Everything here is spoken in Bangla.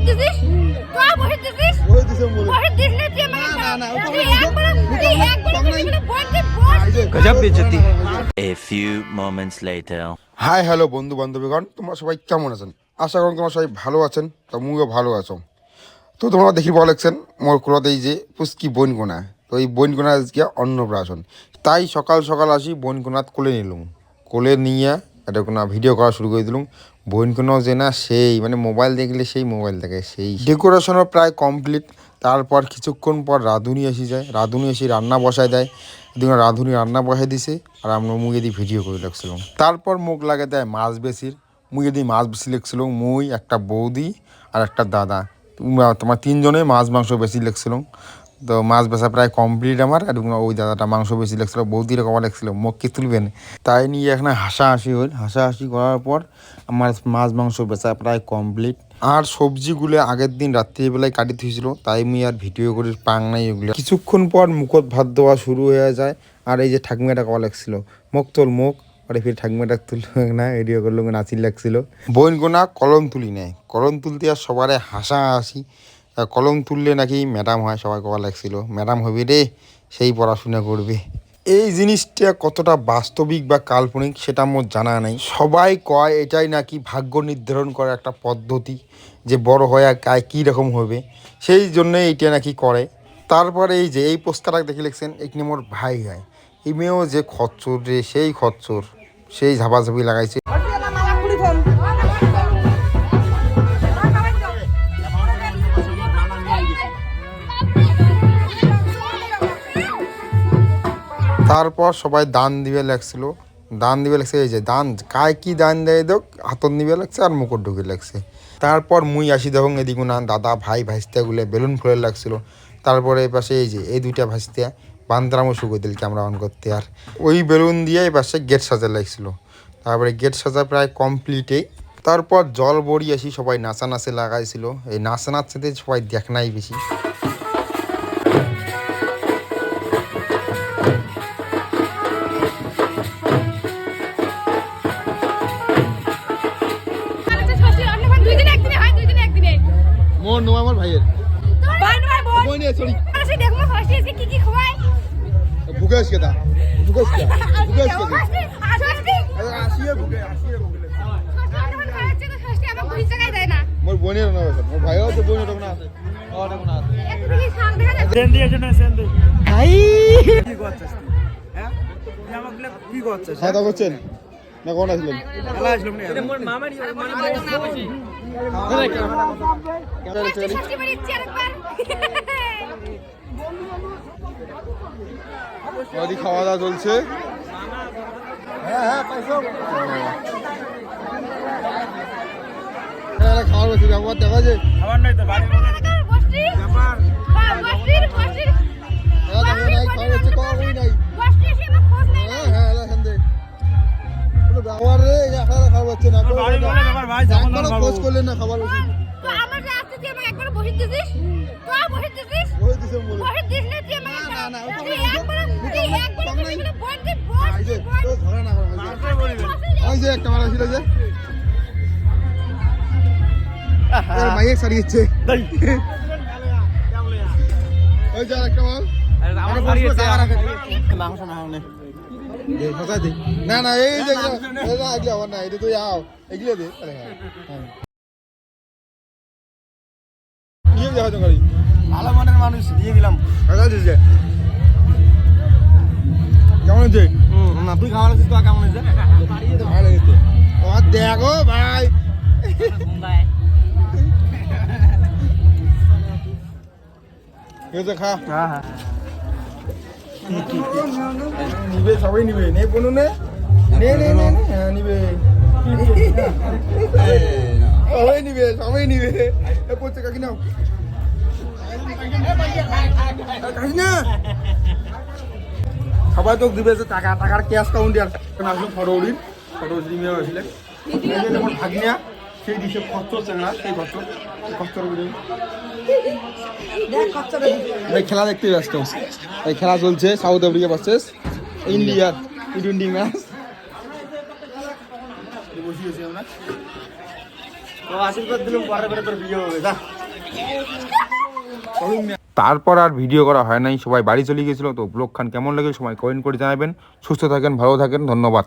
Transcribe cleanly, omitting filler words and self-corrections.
A few moments later. Hi hello বন্ধু বান্ধবীগণ, তোমরা সবাই কেমন আছেন? আশা করি তোমরা সবাই ভালো আছেন। তো মুইও ভালো আছো। তো তোমরা দেখি বলেছেন মোর কুলাতে এই যে পুষ্কি বইনকোনা, তো এই বইনকোনা আজকে অন্নপ্রাশন, তাই সকাল সকাল আসি বইনকোনাত কোলে নিলুম। কোলে নিয়ে এটা কোনো ভিডিও করা শুরু করে দিলুম। বইনকোনাও যে না সেই মানে মোবাইল দেখলে সেই মোবাইল দেখে সেই ডেকোরেশনও প্রায় কমপ্লিট। তারপর কিছুক্ষণ পর রাঁধুনি এসে যায়, রাঁধুনি এসে রান্না বসায় দেয়। এদিকে রাঁধুনি রান্না বসাই দিছে আর আমরা মুগে দিয়ে ভিডিও করে রাখছিলাম। তারপর মুখ লাগে দেয় মাছ বেশির, মুগে দিয়ে মাছ বেশি লেগছিল। মুই একটা বৌদি আর একটা দাদা, তোমার তিনজনে মাছ মাংস বেশি লেগছিলাম। তো মাছ বেচা প্রায় কমপ্লিট আমার। আর ওই দাদাটা মাংস বেশি লেগছিল, বৌদির কমা লেগছিল, মুখকে তুলবেন তাই নিয়ে এখানে হাসাহাসি হইল। হাসাহাসি করার পর আমার মাছ মাংস বেচা প্রায় কমপ্লিট। আর সবজিগুলো আগের দিন রাত্রিবেলায় কাটি থুয়েছিল, তাই আমি আর ভিডিও করে পাং নাই ওগুলো। কিছুক্ষণ পর মুখত ভাত দেওয়া শুরু হয়ে যায়। আর এই যে ঠাকুমাটা কমা লাগছিল, মুখ তোল মুখ, আর ফির ঠাকুমাটা তুলল না, ভিডিও করলো নাচির লাগছিল। বইনগোনা কলম তুলি নেয়, কলম তুলতে আর সবারে হাসাহাসি। কলম তুললে নাকি ম্যাডাম হয়, সবাই কবা লাগছিল ম্যাডাম হবে রে, সেই পড়াশোনা করবে। এই জিনিসটা কতটা বাস্তবিক বা কাল্পনিক সেটা আমার জানা নেই। সবাই কয় এটাই নাকি ভাগ্য নির্ধারণ করার একটা পদ্ধতি, যে বড় হয়ে কায় কী রকম হবে, সেই জন্য এইটা নাকি করে। তারপরে এই যে এই পোস্টারটা দেখে লিখছেন এখানে মোর ভাই হয়, এই মেয়েও যে খচ্চর রে, সেই খচ্চর, সেই ঝাপাঝাপি লাগাইছে। তারপর সবাই দান দিবে লাগছিল, দান দিবে লাগছে। এই যে দান কায় কি দান দেয় দেখ, হাতত নিবে লাগছে আর মুকুট ঢুকে লাগছে। তারপর মুই আসি দেখুন এদিকে না দাদা ভাই ভাইস্তাগুলো বেলুন ফুলে লাগছিল। তারপরে এই পাশে এই যে এই দুইটা ভাইস্তা বান্দরামও শুকো দিল ক্যামেরা অন করতে, আর ওই বেলুন দিয়ে এই পাশে গেট সাজা লাগছিল। তারপরে গেট সাজা প্রায় কমপ্লিটেই। তারপর জল বড়ি আসি সবাই নাচানাচে লাগাইছিল। এই নাচানাচতে সবাই দেখ নাই বেশি। আমার ভাইয়ের বই নিয়ে সরি দেখো ফার্স্ট এসে কি কি খাওয়াই ভুগেশ কেদা ভুগেশ কেদা ভুগেশ কেদা আসিয়ে ভুগে যখন খাচ্ছে তো ফার্স্টে আমাকে বুঝি জায়গায় দেয় না। মোর বোনের না আছে, মোর ভাইও তো বোনের তখন আছে, আর তখন আছে একটু কি সাং দেখা যায় সেন দিয়ে জন্য সেন দে ভাই কি করছস তুই? হ্যাঁ তুই আমাকে কি করছস? খাওয়া দাওয়া করছেন না? কোন আসলেন? খেলা আসলাম না, এটা মোর মামারই মানে খাওয়া দাওয়া চলছে। খাওয়ার বেশি ব্যবহার দেখা যায় খাবার নাই তো বাড়ি খোঁজ করলেন না খাবার একটা মারা ছিল যে মাইক সারিয়েছে ওই যে একটা মাল মাংস না না এই যে আবার না এটা তুই আও এগুলো দে ভালো মনের মানুষ দিয়ে দিলাম। কেমন হয়েছে? না তুই খাওয়া লাগছিস তো কেমন হয়েছে? ভালো হয়েছে। দেখো ভাই খা নিবে সবাই নিবে নে কোনো নে নিবে সবাই নিবে সবাই নিবে পড়ছে কাকি নাও সবাই তো দিবে যে টাকা টাকার ক্যাশ কাউন্টার আসলো ফটোরি মেয়ে আসলে যেমন ভাগিনা সেই দিশে খচ্চর চাংড়া সেই খচ্চর খেলা দেখতে ব্যস্ত। এই খেলা চলছে সাউথ আফ্রিকা ভার্সেস ইন্ডিয়ার টি-20 ম্যাচ। বসিয়েছি আমরা তো আশীর্বাদ দিলাম পরে বিয়ে হবে। তারপর আর ভিডিও করা হয় নাই, সবাই বাড়ি চলে গেছিলো। তো ব্লগ খান কেমন লাগে সবাই কমেন্ট করে জানাবেন। সুস্থ থাকেন, ভালো থাকেন, ধন্যবাদ।